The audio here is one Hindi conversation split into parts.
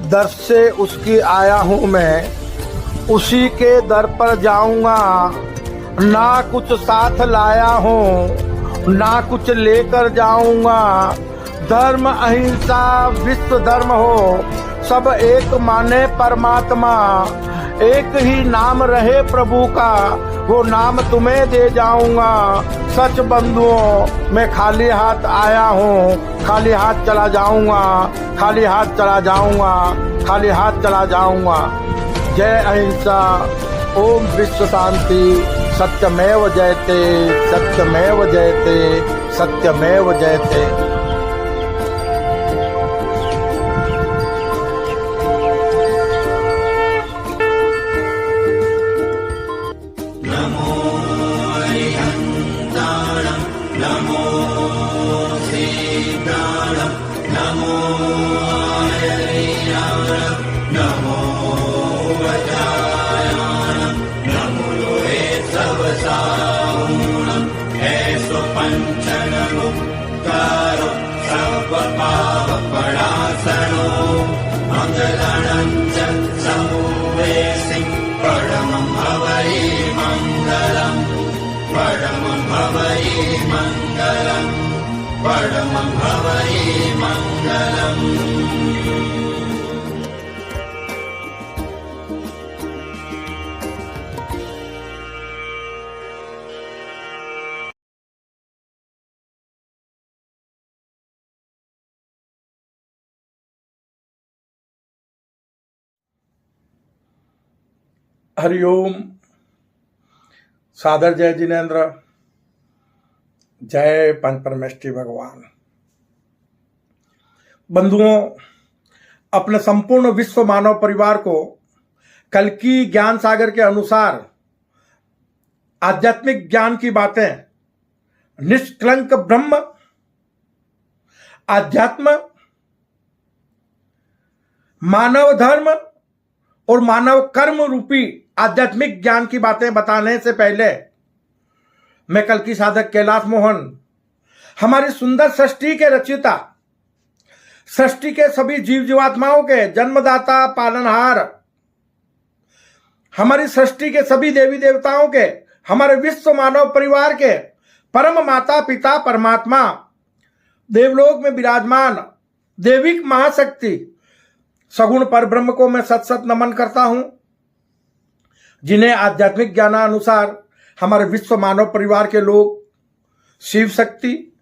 दर से उसकी आया हूँ मैं, उसी के दर पर जाऊंगा। ना कुछ साथ लाया हूँ, ना कुछ लेकर जाऊंगा। धर्म अहिंसा विश्व धर्म हो, सब एक माने परमात्मा। एक ही नाम रहे प्रभु का, वो नाम तुम्हें दे जाऊंगा। सच बंधुओं, मैं खाली हाथ आया हूँ, खाली हाथ चला जाऊंगा, खाली हाथ चला जाऊंगा, खाली हाथ चला जाऊंगा। जय अहिंसा, ओम विश्व शांति। सत्यमेव जयते, सत्यमेव जयते, सत्यमेव जयते। परमं भवये मंगलम्। हरिओम। सादर जय जिनेन्द्र, जय पंच परमेष्ठी भगवान। बंधुओं, अपने संपूर्ण विश्व मानव परिवार को कल की ज्ञान सागर के अनुसार आध्यात्मिक ज्ञान की बातें, निष्कलंक ब्रह्म, आध्यात्म, मानव धर्म और मानव कर्म रूपी आध्यात्मिक ज्ञान की बातें बताने से पहले मैं कल की साधक कैलाश मोहन, हमारी सुंदर सृष्टि के रचयिता, सृष्टि के सभी जीव जीवात्माओं के जन्मदाता पालनहार, हमारी सृष्टि के सभी देवी देवताओं के, हमारे विश्व मानव परिवार के परम माता पिता परमात्मा, देवलोक में विराजमान देविक महाशक्ति सगुण पर ब्रह्म को मैं सत सत नमन करता हूं, जिन्हें आध्यात्मिक ज्ञानानुसार हमारे विश्व मानव परिवार के लोग शिव शक्ति,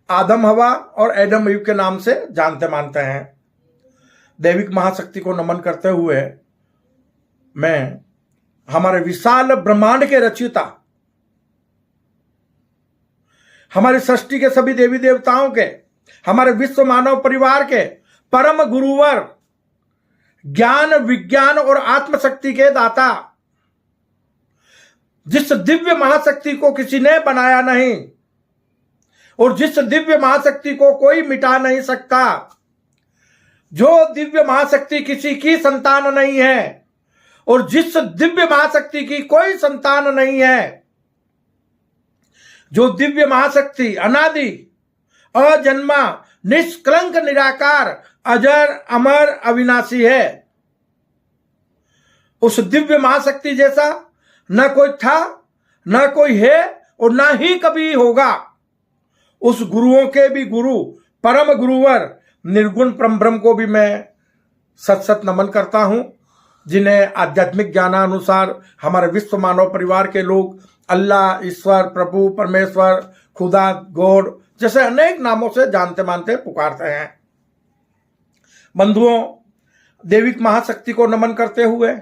आदम हवा और एडम ईव के नाम से जानते मानते हैं। दैविक महाशक्ति को नमन करते हुए मैं हमारे विशाल ब्रह्मांड के रचयिता, हमारी सृष्टि के सभी देवी देवताओं के, हमारे विश्व मानव परिवार के परम गुरुवर, ज्ञान विज्ञान और आत्मशक्ति के दाता, जिस दिव्य महाशक्ति को किसी ने बनाया नहीं और जिस दिव्य महाशक्ति को कोई मिटा नहीं सकता, जो दिव्य महाशक्ति किसी की संतान नहीं है और जिस दिव्य महाशक्ति की कोई संतान नहीं है, जो दिव्य महाशक्ति अनादि अजन्मा निष्कलंक निराकार अजर अमर अविनाशी है, उस दिव्य महाशक्ति जैसा न कोई था, न कोई है और न ही कभी होगा। उस गुरुओं के भी गुरु परम गुरुवर निर्गुण परम ब्रह्म को भी मैं सत सत नमन करता हूं, जिन्हें आध्यात्मिक ज्ञानानुसार हमारे विश्व मानव परिवार के लोग अल्लाह, ईश्वर, प्रभु, परमेश्वर, खुदा, गॉड जैसे अनेक नामों से जानते मानते पुकारते हैं। बंधुओं, देविक महाशक्ति को नमन करते हुए,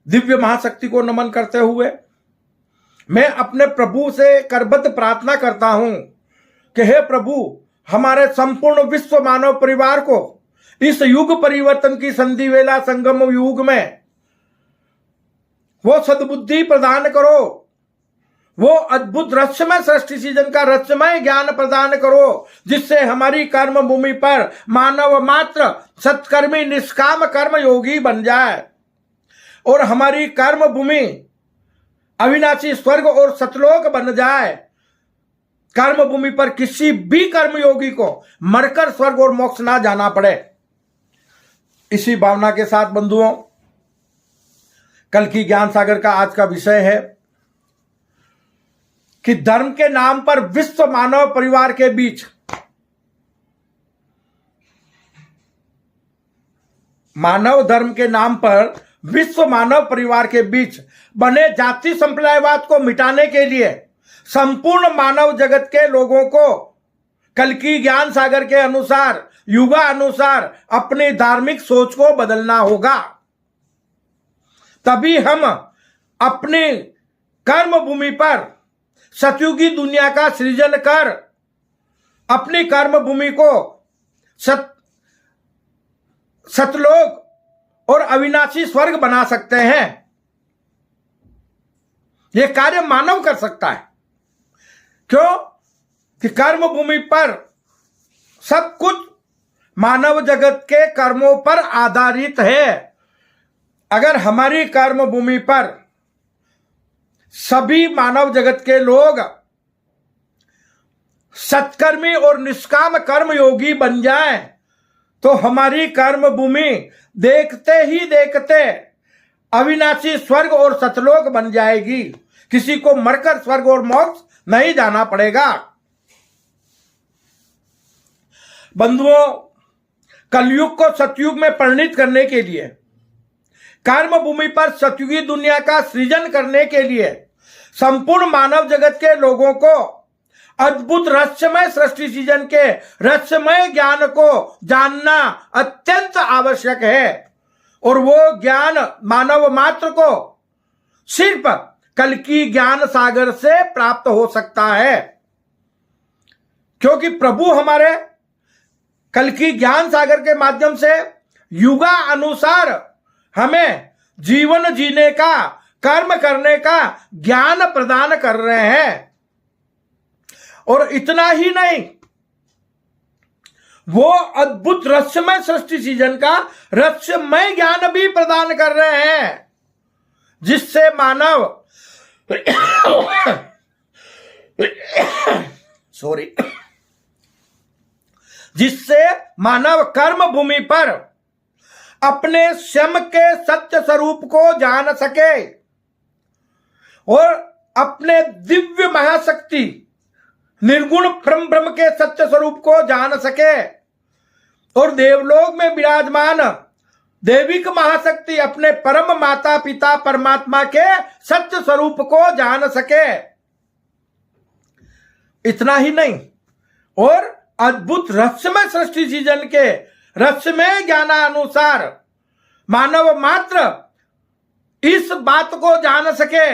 दिव्य महाशक्ति को नमन करते हुए मैं अपने प्रभु से करबद्ध प्रार्थना करता हूं कि हे प्रभु, हमारे संपूर्ण विश्व मानव परिवार को इस युग परिवर्तन की संधि वेला संगम युग में वो सद्बुद्धि प्रदान करो, वो अद्भुत रहस्यमय सृष्टि सीजन का रहस्यमय ज्ञान प्रदान करो, जिससे हमारी कर्म भूमि पर मानव मात्र सत्कर्मी निष्काम कर्म योगी बन जाए और हमारी कर्म भूमि अविनाशी स्वर्ग और सतलोक बन जाए। कर्म भूमि पर किसी भी कर्मयोगी को मरकर स्वर्ग और मोक्ष ना जाना पड़े। इसी भावना के साथ बंधुओं, कल की ज्ञान सागर का आज का विषय है कि धर्म के नाम पर विश्व मानव परिवार के बीच मानव धर्म के नाम पर विश्व मानव परिवार के बीच बने जाति संप्रदायवाद को मिटाने के लिए संपूर्ण मानव जगत के लोगों को कल की ज्ञान सागर के अनुसार, युगा अनुसार अपनी धार्मिक सोच को बदलना होगा। तभी हम अपनी कर्म भूमि पर सतयुगी दुनिया का सृजन कर अपनी कर्म भूमि को सतलोक और अविनाशी स्वर्ग बना सकते हैं। यह कार्य मानव कर सकता है। क्यों कि कर्म भूमि पर सब कुछ मानव जगत के कर्मों पर आधारित है। अगर हमारी कर्म भूमि पर सभी मानव जगत के लोग सत्कर्मी और निष्काम कर्म योगी बन जाएं, तो हमारी कर्म भूमि देखते ही देखते अविनाशी स्वर्ग और सतलोक बन जाएगी। किसी को मरकर स्वर्ग और मोक्ष नहीं जाना पड़ेगा। बंधुओं, कलयुग को सतयुग में परिणित करने के लिए, कर्म भूमि पर सतयुगी दुनिया का सृजन करने के लिए संपूर्ण मानव जगत के लोगों को अद्भुत रहस्यमय सृष्टि सृजन के रहस्यमय ज्ञान को जानना अत्यंत आवश्यक है। और वो ज्ञान मानव मात्र को सिर्फ कल की ज्ञान सागर से प्राप्त हो सकता है। क्योंकि प्रभु हमारे कल की ज्ञान सागर के माध्यम से युगा अनुसार हमें जीवन जीने का, कर्म करने का ज्ञान प्रदान कर रहे हैं। और इतना ही नहीं, वो अद्भुत रहस्यमय सृष्टि सृजन का रहस्यमय ज्ञान भी प्रदान कर रहे हैं, जिससे मानव जिससे मानव कर्म भूमि पर अपने स्वयं के सत्य स्वरूप को जान सके और अपने दिव्य महाशक्ति निर्गुण परम ब्रह्म के सत्य स्वरूप को जान सके और देवलोक में विराजमान देविक महाशक्ति अपने परम माता पिता परमात्मा के सत्य स्वरूप को जान सके। इतना ही नहीं, और अद्भुत रहस्यमय सृष्टि सृजन के रहस्यमय ज्ञानानुसार मानव मात्र इस बात को जान सके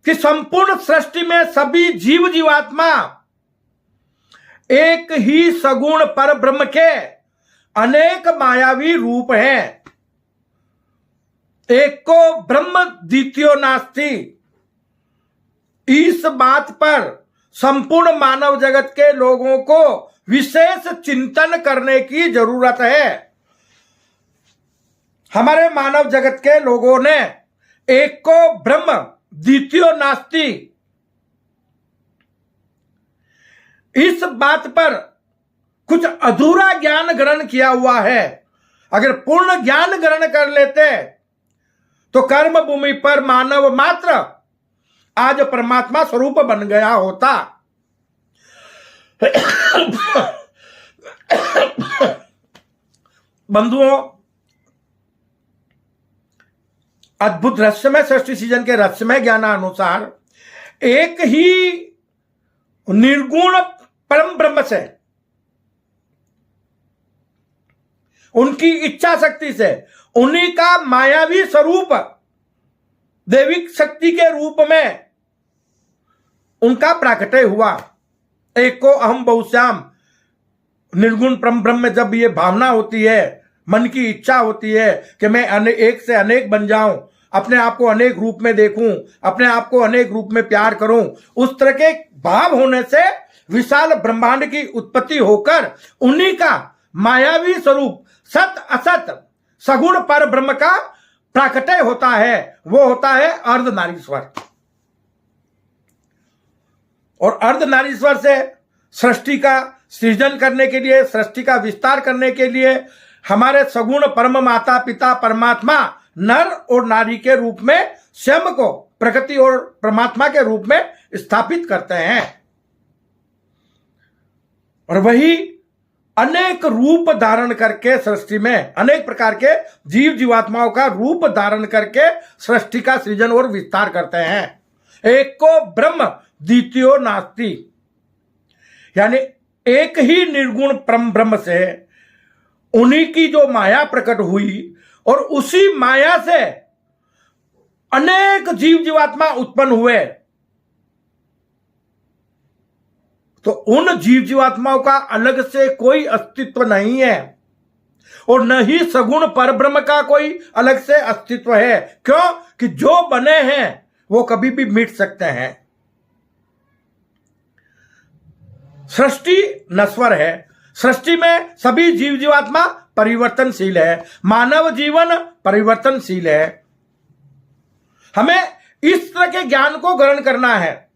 कि संपूर्ण सृष्टि में सभी जीव जीवात्मा एक ही सगुण पर ब्रह्म के अनेक मायावी रूप हैं। एक को ब्रह्म द्वितीयो नास्ति। इस बात पर संपूर्ण मानव जगत के लोगों को विशेष चिंतन करने की जरूरत है। हमारे मानव जगत के लोगों ने एक को ब्रह्म द्वितीयो नास्ति, इस बात पर कुछ अधूरा ज्ञान ग्रहण किया हुआ है। अगर पूर्ण ज्ञान ग्रहण कर लेते तो कर्म भूमि पर मानव मात्र आज परमात्मा स्वरूप बन गया होता। बंधुओं, अद्भुत रहस्यमय सृष्टि सृजन के रहस्यमय ज्ञानानुसार एक ही निर्गुण परम ब्रह्म से, उनकी इच्छा शक्ति से, उन्हीं का मायावी स्वरूप दैविक शक्ति के रूप में उनका प्राकट्य हुआ। एक को अहम बहुश्याम निर्गुण परम ब्रह्म में जब ये भावना होती है, मन की इच्छा होती है कि मैं एक से अनेक बन जाऊं, अपने आप को अनेक रूप में देखूं, अपने आप को अनेक रूप में प्यार करूं, उस तरह के भाव होने से विशाल ब्रह्मांड की उत्पत्ति होकर उन्हीं का मायावी स्वरूप सत असत सगुण पर ब्रह्म का प्राकट्य होता है। वो होता है अर्धनारीश्वर। और अर्धनारीश्वर से सृष्टि का सृजन करने के लिए, सृष्टि का विस्तार करने के लिए हमारे सगुण परम माता पिता परमात्मा नर और नारी के रूप में स्वयं को प्रकृति और परमात्मा के रूप में स्थापित करते हैं, और वही अनेक रूप धारण करके सृष्टि में अनेक प्रकार के जीव जीवात्माओं का रूप धारण करके सृष्टि का सृजन और विस्तार करते हैं। एक को ब्रह्म द्वितीयो नास्ति, यानी एक ही निर्गुण परम ब्रह्म से उन्हीं की जो माया प्रकट हुई और उसी माया से अनेक जीव जीवात्मा उत्पन्न हुए, तो उन जीव जीवात्माओं का अलग से कोई अस्तित्व नहीं है और न ही सगुण परब्रह्म का कोई अलग से अस्तित्व है। क्यों? कि जो बने हैं वो कभी भी मिट सकते हैं। सृष्टि नश्वर है, सृष्टि में सभी जीव जीवात्मा परिवर्तनशील है, मानव जीवन परिवर्तनशील है। हमें इस तरह के ज्ञान को ग्रहण करना है।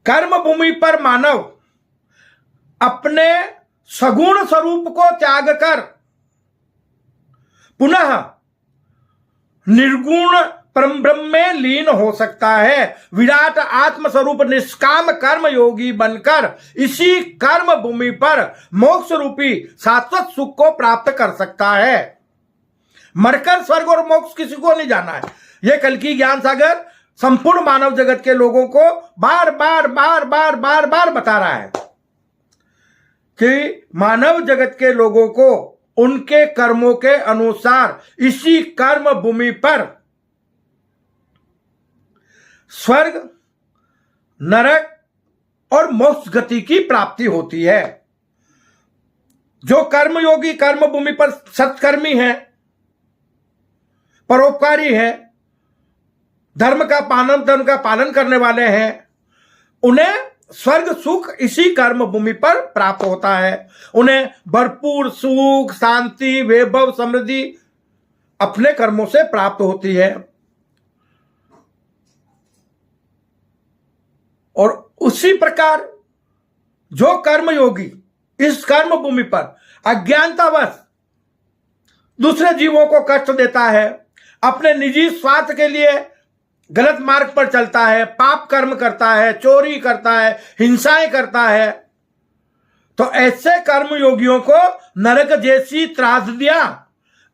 कर्म भूमि पर मानव अपने सगुण स्वरूप को त्याग कर पुनः निर्गुण परम ब्रह्म में लीन हो सकता है। विराट आत्म स्वरूप निष्काम कर्म योगी बनकर इसी कर्म भूमि पर मोक्ष रूपी शाश्वत सुख को प्राप्त कर सकता है। मरकर स्वर्ग और मोक्ष किसी को नहीं जाना है। यह कल्कि ज्ञान सागर संपूर्ण मानव जगत के लोगों को बार बार बार बार बार बार बता रहा है कि मानव जगत के लोगों को उनके कर्मों के अनुसार इसी कर्म भूमि पर स्वर्ग, नरक और मोक्ष गति की प्राप्ति होती है। जो कर्मयोगी कर्म भूमि पर सत्कर्मी है, परोपकारी है, धर्म का पालन करने वाले हैं, उन्हें स्वर्ग सुख इसी कर्म भूमि पर प्राप्त होता है। उन्हें भरपूर सुख, शांति, वैभव, समृद्धि अपने कर्मों से प्राप्त होती है। और उसी प्रकार जो कर्मयोगी इस कर्म भूमि पर अज्ञानतावश दूसरे जीवों को कष्ट देता है, अपने निजी स्वार्थ के लिए गलत मार्ग पर चलता है, पाप कर्म करता है, चोरी करता है, हिंसाएं करता है, तो ऐसे कर्मयोगियों को नरक जैसी त्रासदियां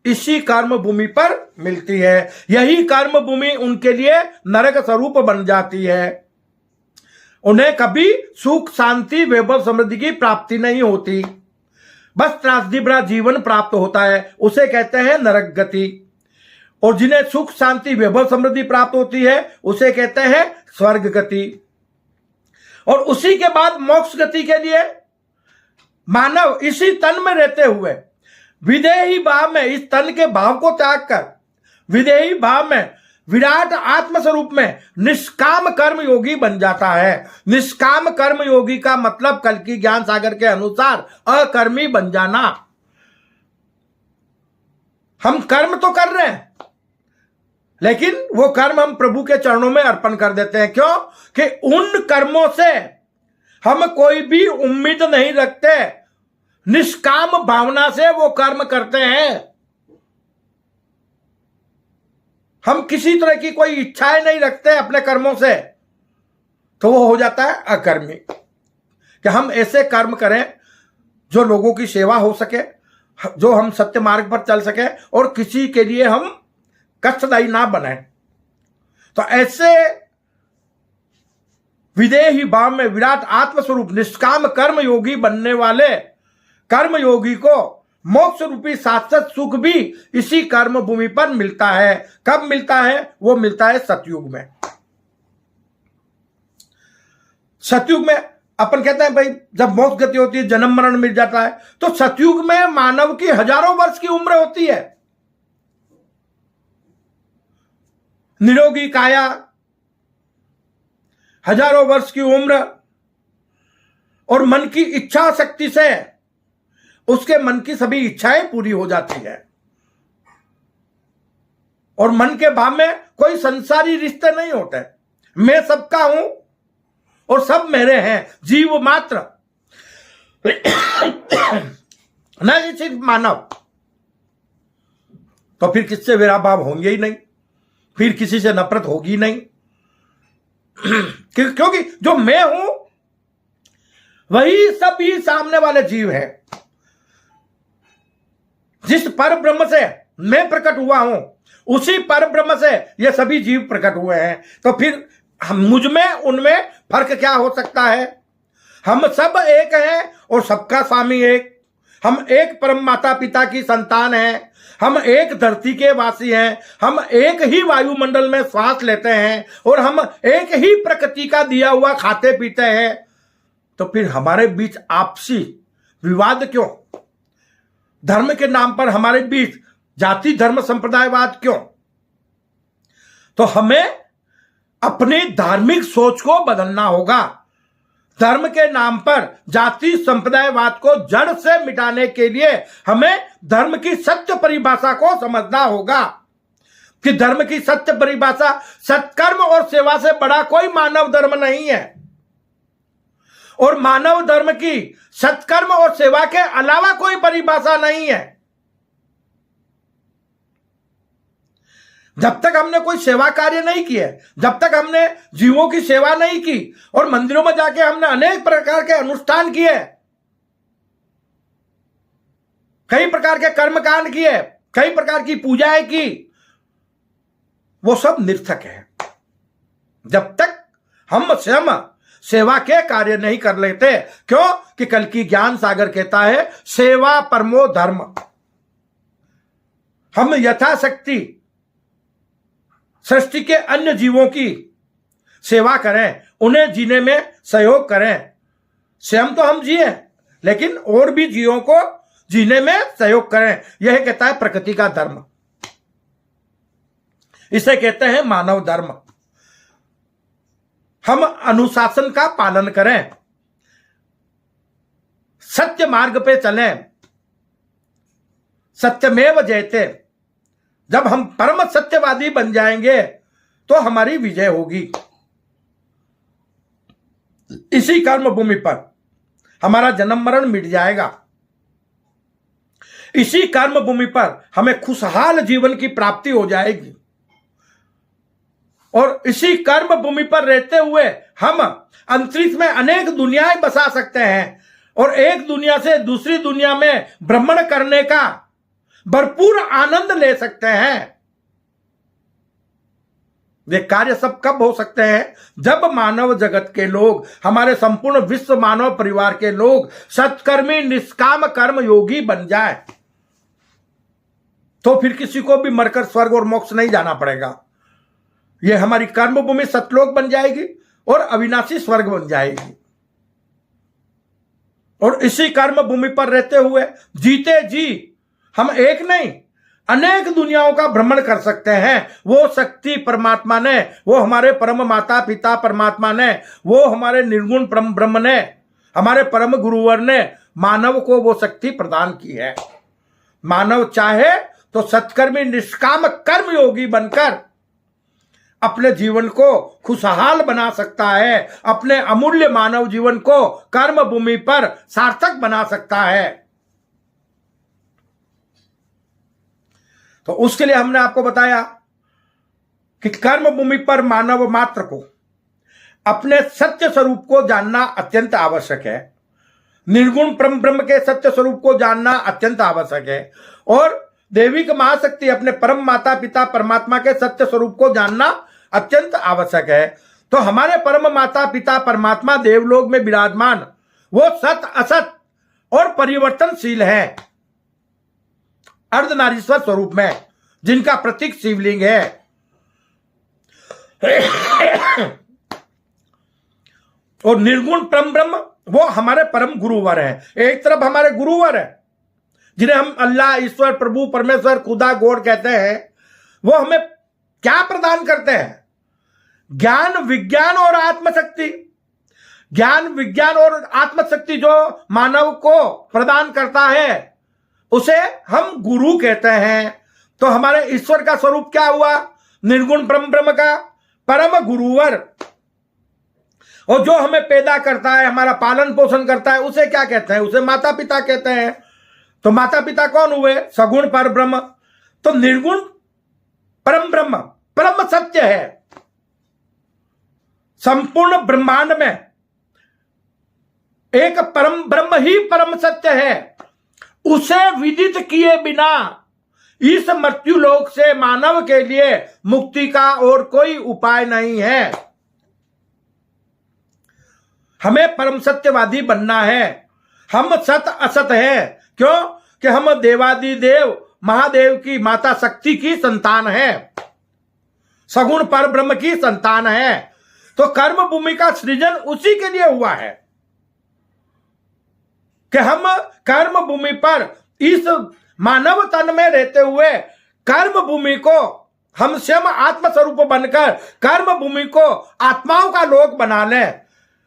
इसी कर्म भूमि पर मिलती है। यही कर्म भूमि उनके लिए नरक स्वरूप बन जाती है। उन्हें कभी सुख, शांति, वैभव, समृद्धि की प्राप्ति नहीं होती, बस त्रासदी भरा जीवन प्राप्त होता है। उसे कहते हैं नरक गति। और जिन्हें सुख, शांति, वैभव, समृद्धि प्राप्त होती है उसे कहते हैं स्वर्ग गति। और उसी के बाद मोक्ष गति के लिए मानव इसी तन में रहते हुए विदेही भाव में, इस तन के भाव को त्याग कर विदेही भाव में विराट आत्म स्वरूप में निष्काम कर्म योगी बन जाता है। निष्काम कर्म योगी का मतलब कल्कि ज्ञान सागर के अनुसार अकर्मी बन जाना। हम कर्म तो कर रहे हैं, लेकिन वो कर्म हम प्रभु के चरणों में अर्पण कर देते हैं। क्यों? कि उन कर्मों से हम कोई भी उम्मीद नहीं रखते, निष्काम भावना से वो कर्म करते हैं। हम किसी तरह की कोई इच्छाएं नहीं रखते अपने कर्मों से, तो वो हो जाता है अकर्मी। कि हम ऐसे कर्म करें जो लोगों की सेवा हो सके, जो हम सत्य मार्ग पर चल सके और किसी के लिए हम कष्टदायी ना बने। तो ऐसे विदेही भाव में विराट आत्मस्वरूप निष्काम कर्म योगी बनने वाले कर्म योगी को मोक्ष रूपी शाश्वत सुख भी इसी कर्म भूमि पर मिलता है। कब मिलता है? वो मिलता है सतयुग में। सतयुग में अपन कहते हैं भाई जब मोक्ष गति होती है, जन्म मरण मिल जाता है, तो सतयुग में मानव की हजारों वर्ष की उम्र होती है। निरोगी काया, हजारों वर्ष की उम्र, और मन की इच्छा शक्ति से उसके मन की सभी इच्छाएं पूरी हो जाती है। और मन के भाव में कोई संसारी रिश्ते नहीं होते। मैं सबका हूं और सब मेरे हैं, जीव मात्र। न ही सिर्फ मानव, तो फिर किससे विरह भाव होंगे ही नहीं, फिर किसी से नफरत होगी नहीं। क्योंकि जो मैं हूं वही सभी सामने वाले जीव हैं। जिस पर ब्रह्म से मैं प्रकट हुआ हूं उसी पर ब्रह्म से ये सभी जीव प्रकट हुए हैं। तो फिर हम मुझ में उनमें फर्क क्या हो सकता है? हम सब एक हैं और सबका स्वामी एक। हम एक परम माता पिता की संतान हैं। हम एक धरती के वासी हैं। हम एक ही वायुमंडल में श्वास लेते हैं और हम एक ही प्रकृति का दिया हुआ खाते पीते हैं। तो फिर हमारे बीच आपसी विवाद क्यों? धर्म के नाम पर हमारे बीच जाति धर्म संप्रदायवाद क्यों? तो हमें अपनी धार्मिक सोच को बदलना होगा। धर्म के नाम पर जाति संप्रदायवाद को जड़ से मिटाने के लिए हमें धर्म की सत्य परिभाषा को समझना होगा कि धर्म की सत्य परिभाषा सत्कर्म और सेवा से बड़ा कोई मानव धर्म नहीं है, और मानव धर्म की सत्कर्म और सेवा के अलावा कोई परिभाषा नहीं है। जब तक हमने कोई सेवा कार्य नहीं किया, जब तक हमने जीवों की सेवा नहीं की और मंदिरों में जाके हमने अनेक प्रकार के अनुष्ठान किए, कई प्रकार के कर्मकांड किए, कई प्रकार की पूजाएं की, वो सब निर्थक है। जब तक हम स्वयं सेवा के कार्य नहीं कर लेते। क्यों? कि कल की ज्ञान सागर कहता है सेवा परमो धर्म। हम यथाशक्ति सृष्टि के अन्य जीवों की सेवा करें, उन्हें जीने में सहयोग करें। स्वयं तो हम जिए लेकिन और भी जीवों को जीने में सहयोग करें। यह कहता है प्रकृति का धर्म। इसे कहते हैं मानव धर्म। हम अनुशासन का पालन करें, सत्य मार्ग पे चलें, सत्यमेव जयते। जब हम परम सत्यवादी बन जाएंगे तो हमारी विजय होगी। इसी कर्म भूमि पर हमारा जन्म मरण मिट जाएगा। इसी कर्म भूमि पर हमें खुशहाल जीवन की प्राप्ति हो जाएगी। और इसी कर्म भूमि पर रहते हुए हम अंतरिक्ष में अनेक दुनियाएं बसा सकते हैं और एक दुनिया से दूसरी दुनिया में भ्रमण करने का भरपूर आनंद ले सकते हैं। ये कार्य सब कब हो सकते हैं? जब मानव जगत के लोग, हमारे संपूर्ण विश्व मानव परिवार के लोग सत्कर्मी निष्काम कर्म योगी बन जाए, तो फिर किसी को भी मरकर स्वर्ग और मोक्ष नहीं जाना पड़ेगा। ये हमारी कर्म भूमि सतलोक बन जाएगी और अविनाशी स्वर्ग बन जाएगी। और इसी कर्म भूमि पर रहते हुए जीते जी हम एक नहीं अनेक दुनियाओं का भ्रमण कर सकते हैं। वो शक्ति परमात्मा ने, वो हमारे परम माता पिता परमात्मा ने, वो हमारे निर्गुण परम ब्रह्म ने, हमारे परम गुरुवर ने मानव को वो शक्ति प्रदान की है। मानव चाहे तो सत्कर्मी निष्काम कर्म योगी बनकर अपने जीवन को खुशहाल बना सकता है, अपने अमूल्य मानव जीवन को कर्म भूमि पर सार्थक बना सकता है। तो उसके लिए हमने आपको बताया कि कर्म भूमि पर मानव मात्र को अपने सत्य स्वरूप को जानना अत्यंत आवश्यक है। निर्गुण परम ब्रह्म के सत्य स्वरूप को जानना अत्यंत आवश्यक है और दैविक महाशक्ति अपने परम माता पिता परमात्मा के सत्य स्वरूप को जानना अत्यंत आवश्यक है। तो हमारे परम माता पिता परमात्मा देवलोक में विराजमान वो सत असत और परिवर्तनशील है, अर्धनारीश्वर स्वरूप में, जिनका प्रतीक शिवलिंग है। और निर्गुण परम ब्रह्म वो हमारे परम गुरुवर हैं। एक तरफ हमारे गुरुवर है जिन्हें हम अल्लाह, ईश्वर, प्रभु, परमेश्वर, खुदा, गॉड कहते हैं। वो हमें क्या प्रदान करते हैं? ज्ञान, विज्ञान और आत्मशक्ति। ज्ञान, विज्ञान और आत्मशक्ति जो मानव को प्रदान करता है उसे हम गुरु कहते हैं। तो हमारे ईश्वर का स्वरूप क्या हुआ? निर्गुण परम ब्रह्म का परम गुरुवर। और जो हमें पैदा करता है, हमारा पालन पोषण करता है, उसे क्या कहते हैं? उसे माता पिता कहते हैं। तो माता पिता कौन हुए? सगुण पर ब्रह्म। तो निर्गुण परम ब्रह्म परम सत्य है। संपूर्ण ब्रह्मांड में एक परम ब्रह्म ही परम सत्य है। उसे विदित किए बिना इस मृत्यु लोक से मानव के लिए मुक्ति का और कोई उपाय नहीं है। हमें परम सत्यवादी बनना है। हम सत असत है। क्यों? कि हम देवादि देव महादेव की माता शक्ति की संतान है, सगुण पर ब्रह्म की संतान है। तो कर्म भूमि का सृजन उसी के लिए हुआ है कि हम कर्म भूमि पर इस मानव तन में रहते हुए कर्म भूमि को हम स्वयं आत्मस्वरूप बनकर कर्म भूमि को आत्माओं का लोक बना लें।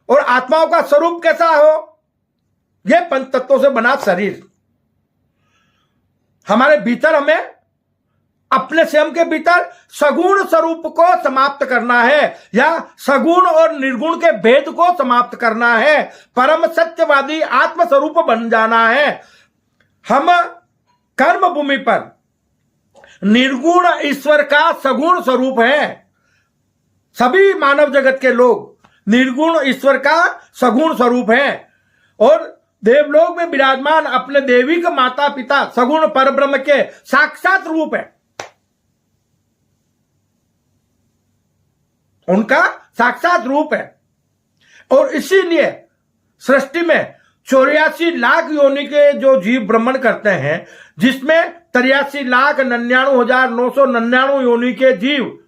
और आत्माओं का स्वरूप कैसा हो? यह पंच तत्वों से बना शरीर। हमारे भीतर हमें अपने स्वयं के भीतर सगुण स्वरूप को समाप्त करना है, या सगुण और निर्गुण के भेद को समाप्त करना है। परम सत्यवादी आत्म स्वरूप बन जाना है। हम कर्म भूमि पर निर्गुण ईश्वर का सगुण स्वरूप है। सभी मानव जगत के लोग निर्गुण ईश्वर का सगुण स्वरूप है और देवलोक में विराजमान अपने देविक माता पिता सगुण परब्रह्म के साक्षात रूप है। उनका साक्षात रूप है। और इसीलिए सृष्टि में 84 लाख योनि के जो जीव भ्रमण करते हैं, जिसमें 83,99,999 योनि के जीव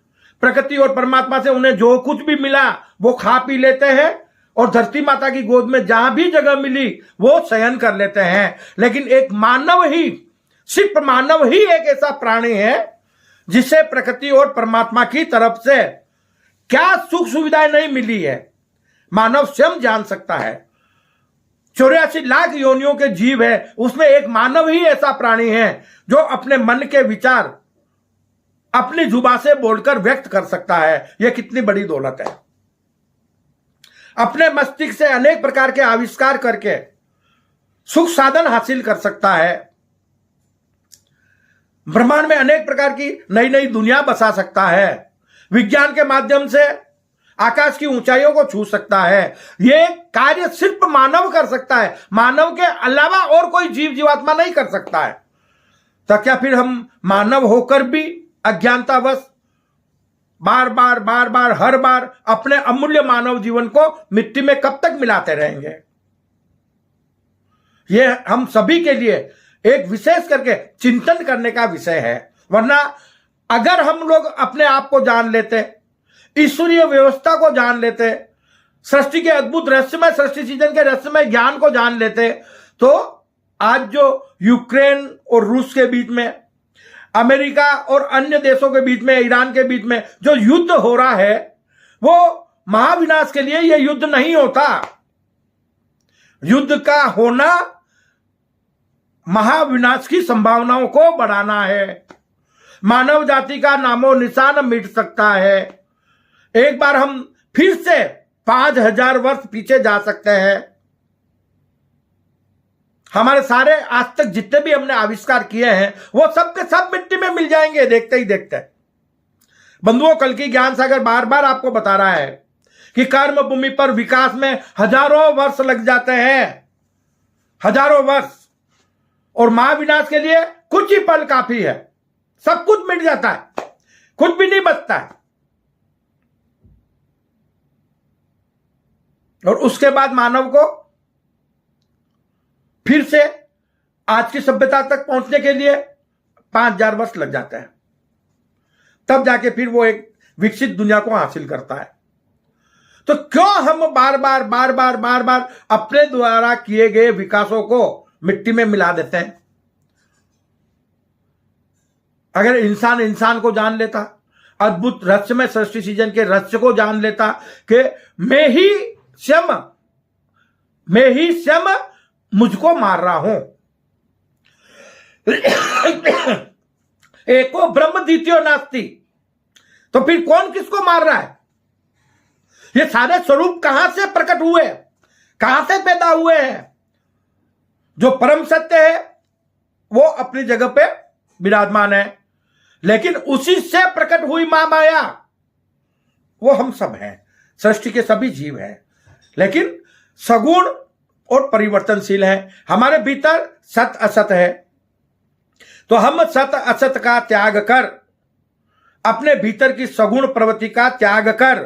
प्रकृति और परमात्मा से उन्हें जो कुछ भी मिला वो खा पी लेते हैं और धरती माता की गोद में जहां भी जगह मिली वो शयन कर लेते हैं। लेकिन एक मानव ही, सिर्फ मानव ही एक ऐसा प्राणी है जिसे प्रकृति और परमात्मा की तरफ से क्या सुख सुविधाएं नहीं मिली है, मानव स्वयं जान सकता है। 84 लाख योनियों के जीव है, उसमें एक मानव ही ऐसा प्राणी है जो अपने मन के विचार अपनी जुबान से बोलकर व्यक्त कर सकता है। यह कितनी बड़ी दौलत है। अपने मस्तिष्क से अनेक प्रकार के आविष्कार करके सुख साधन हासिल कर सकता है। ब्रह्मांड में अनेक प्रकार की नई नई दुनिया बसा सकता है। विज्ञान के माध्यम से आकाश की ऊंचाइयों को छू सकता है। यह कार्य सिर्फ मानव कर सकता है, मानव के अलावा और कोई जीव जीवात्मा नहीं कर सकता है। तो क्या फिर हम मानव होकर भी अज्ञानतावश बार बार हर बार अपने अमूल्य मानव जीवन को मिट्टी में कब तक मिलाते रहेंगे? यह हम सभी के लिए एक विशेष करके चिंतन करने का विषय है। वरना अगर हम लोग अपने आप को जान लेते, ईश्वरीय व्यवस्था को जान लेते, सृष्टि के अद्भुत रहस्यमय सृष्टि सृजन के रहस्यमय ज्ञान को जान लेते, तो आज जो यूक्रेन और रूस के बीच में, अमेरिका और अन्य देशों के बीच में, ईरान के बीच में जो युद्ध हो रहा है, वो महाविनाश के लिए यह युद्ध नहीं होता। युद्ध का होना महाविनाश की संभावनाओं को बढ़ाना है। मानव जाति का नामो निशान मिट सकता है। एक बार हम फिर से 5000 वर्ष पीछे जा सकते हैं। हमारे सारे आज तक जितने भी हमने आविष्कार किए हैं वो सब के सब मिट्टी में मिल जाएंगे देखते ही देखते। बंधुओं, कल की ज्ञान सागर बार बार आपको बता रहा है कि कर्म भूमि पर विकास में हजारों वर्ष लग जाते हैं, हजारों वर्ष। और महाविनाश के लिए कुछ ही पल काफी है। सब कुछ मिट जाता है, कुछ भी नहीं बचता है। और उसके बाद मानव को फिर से आज की सभ्यता तक पहुंचने के लिए 5000 वर्ष लग जाते हैं। तब जाके फिर वो एक विकसित दुनिया को हासिल करता है। तो क्यों हम बार बार अपने द्वारा किए गए विकासों को मिट्टी में मिला देते हैं? अगर इंसान को जान लेता, अद्भुत रहस्य में सृष्टि सृजन के रहस्य को जान लेता कि मैं ही स्वयं मुझको मार रहा हूं, एको ब्रह्म द्वितीयो नास्ति, तो फिर कौन किसको मार रहा है? ये सारे स्वरूप कहां से प्रकट हुए, कहां से पैदा हुए हैं? जो परम सत्य है वो अपनी जगह पे विराजमान है, लेकिन उसी से प्रकट हुई मां माया वो हम सब हैं, सृष्टि के सभी जीव हैं, लेकिन सगुण और परिवर्तनशील है। हमारे भीतर सत असत है, तो हम सत असत का त्याग कर, अपने भीतर की सगुण प्रवृत्ति का त्याग कर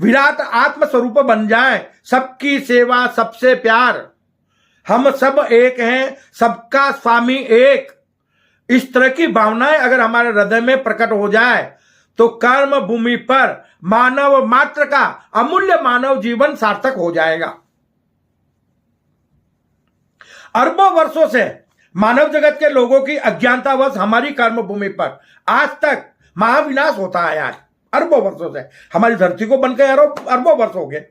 विराट आत्म स्वरूप बन जाए। सबकी सेवा, सबसे प्यार, हम सब एक हैं, सबका स्वामी एक, इस तरह की भावनाएं अगर हमारे हृदय में प्रकट हो जाए तो कर्म भूमि पर मानव मात्र का अमूल्य मानव जीवन सार्थक हो जाएगा। अरबों वर्षों से मानव जगत के लोगों की अज्ञानतावश हमारी कर्म भूमि पर आज तक महाविनाश होता आया है। अरबों वर्षों से हमारी धरती को बनकर अरबों वर्ष हो गए,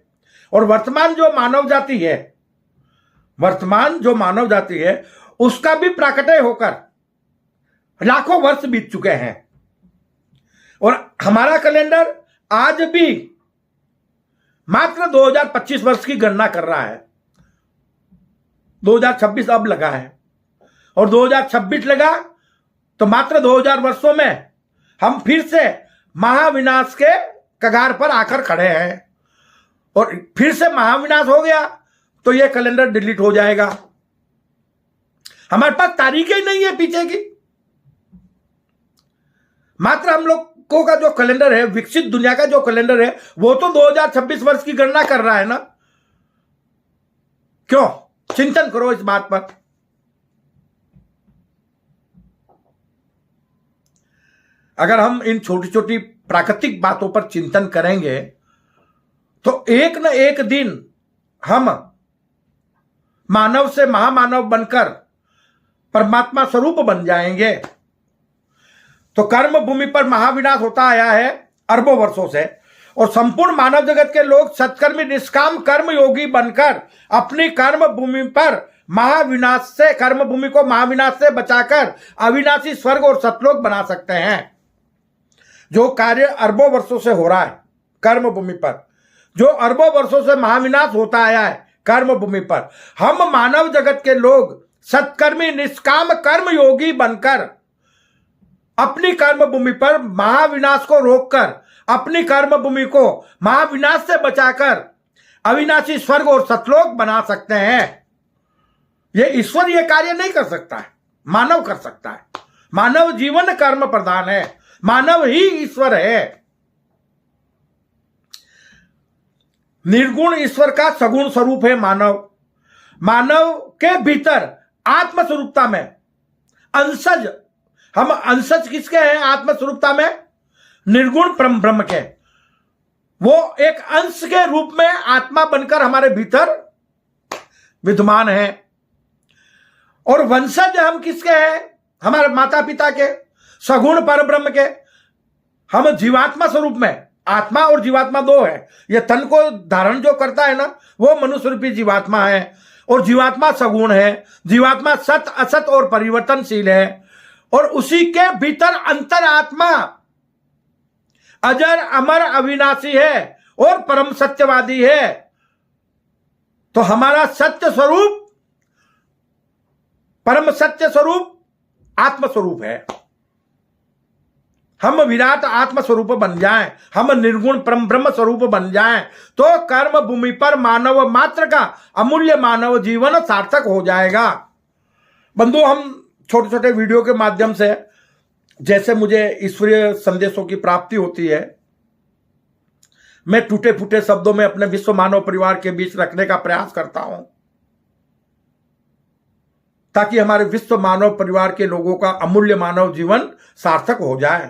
और वर्तमान जो मानव जाति है उसका भी प्राकट्य होकर लाखों वर्ष बीत चुके हैं, और हमारा कैलेंडर आज भी मात्र 2025 वर्ष की गणना कर रहा है। 2026 अब लगा है, और 2026 लगा तो मात्र 2000 वर्षों में हम फिर से महाविनाश के कगार पर आकर खड़े हैं, और फिर से महाविनाश हो गया तो यह कैलेंडर डिलीट हो जाएगा। हमारे पास तारीखें ही नहीं है पीछे की। मात्र हम लोगों का जो कैलेंडर है, विकसित दुनिया का जो कैलेंडर है, वो तो 2026 वर्ष की गणना कर रहा है ना। क्यों? चिंतन करो इस बात पर। अगर हम इन छोटी छोटी प्राकृतिक बातों पर चिंतन करेंगे तो एक न एक दिन हम मानव से महामानव बनकर परमात्मा स्वरूप बन जाएंगे। तो कर्म भूमि पर महाविनाश होता आया है अरबों वर्षों से, और संपूर्ण मानव जगत के लोग सत्कर्मी निष्काम कर्म योगी बनकर अपनी कर्म भूमि पर कर्म भूमि को महाविनाश से बचाकर अविनाशी स्वर्ग और सतलोक बना सकते हैं। जो कार्य अरबों वर्षों से हो रहा है कर्म भूमि पर, जो अरबों वर्षों से महाविनाश होता आया है कर्म भूमि पर, हम मानव जगत के लोग सत्कर्मी निष्काम कर्म योगी बनकर अपनी कर्म भूमि पर महाविनाश को रोककर अपनी कर्म भूमि को महाविनाश से बचाकर अविनाशी स्वर्ग और सतलोक बना सकते हैं। यह ईश्वर यह कार्य नहीं कर सकता है, मानव कर सकता है। मानव जीवन कर्म प्रधान है, मानव ही ईश्वर है। निर्गुण ईश्वर का सगुण स्वरूप है मानव। मानव के भीतर आत्म स्वरूपता में अंशज, हम अंशज किसके हैं आत्म स्वरूपता में? निर्गुण ब्रह्म के। वो एक अंश के रूप में आत्मा बनकर हमारे भीतर विद्यमान है। और वंशज हम किसके हैं? हमारे माता पिता के, सगुण पर ब्रह्म के। हम जीवात्मा स्वरूप में, आत्मा और जीवात्मा दो है। ये तन को धारण जो करता है ना, वो मनुष्य रूपी जीवात्मा है, और जीवात्मा सगुण है। जीवात्मा सत असत और परिवर्तनशील है, और उसी के भीतर अंतर आत्मा अजर अमर अविनाशी है और परम सत्यवादी है। तो हमारा सत्य स्वरूप, परम सत्य स्वरूप आत्म स्वरूप है। हम विराट आत्म स्वरूप बन जाएं, हम निर्गुण परम ब्रह्म स्वरूप बन जाएं, तो कर्म भूमि पर मानव मात्र का अमूल्य मानव जीवन सार्थक हो जाएगा। बंधु, हम छोटे छोटे वीडियो के माध्यम से जैसे मुझे ईश्वरीय संदेशों की प्राप्ति होती है, मैं टूटे फूटे शब्दों में अपने विश्व मानव परिवार के बीच रखने का प्रयास करता हूं, ताकि हमारे विश्व मानव परिवार के लोगों का अमूल्य मानव जीवन सार्थक हो जाए,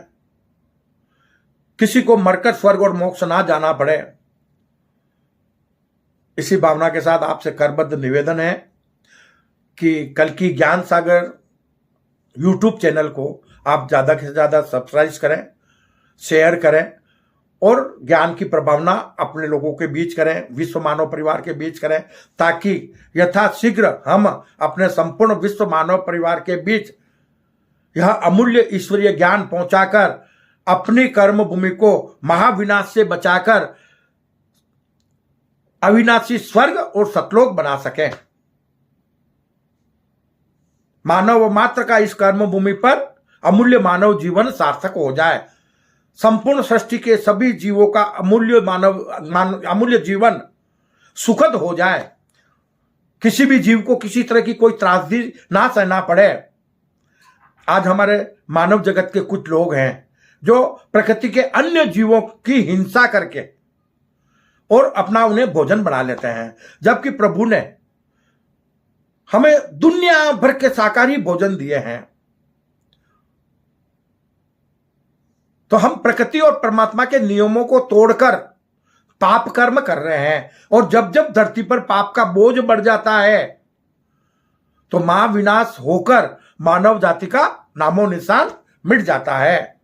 किसी को मरकर स्वर्ग और मोक्ष ना जाना पड़े। इसी भावना के साथ आपसे करबद्ध निवेदन है कि कल की ज्ञान सागर यूट्यूब चैनल को आप ज्यादा से ज्यादा सब्सक्राइब करें, शेयर करें, और ज्ञान की प्रभावना अपने लोगों के बीच करें, विश्व मानव परिवार के बीच करें, ताकि यथाशीघ्र हम अपने संपूर्ण विश्व मानव परिवार के बीच यह अमूल्य ईश्वरीय ज्ञान पहुंचाकर अपनी कर्म भूमि को महाविनाश से बचाकर अविनाशी स्वर्ग और सतलोक बना सकें। मानव मात्र का इस कर्म भूमि पर अमूल्य मानव जीवन सार्थक हो जाए, संपूर्ण सृष्टि के सभी जीवों का अमूल्य जीवन सुखद हो जाए, किसी भी जीव को किसी तरह की कोई त्रासदी ना सहना पड़े। आज हमारे मानव जगत के कुछ लोग हैं जो प्रकृति के अन्य जीवों की हिंसा करके और अपना उन्हें भोजन बना लेते हैं, जबकि प्रभु ने हमें दुनिया भर के शाकाहारी भोजन दिए हैं। तो हम प्रकृति और परमात्मा के नियमों को तोड़कर पाप कर्म कर रहे हैं, और जब जब धरती पर पाप का बोझ बढ़ जाता है तो महाविनाश होकर मानव जाति का नामो निशान मिट जाता है।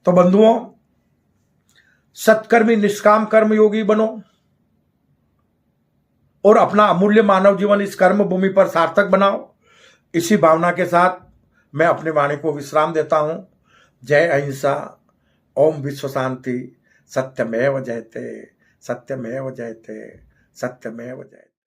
तो बंधुओं, सत्कर्मी निष्काम कर्म योगी बनो और अपना अमूल्य मानव जीवन इस कर्म भूमि पर सार्थक बनाओ। इसी भावना के साथ मैं अपनी वाणी को विश्राम देता हूं। जय अहिंसा, ओम विश्व शांति, सत्यमेव जयते, सत्यमेव जयते, सत्यमेव जयते।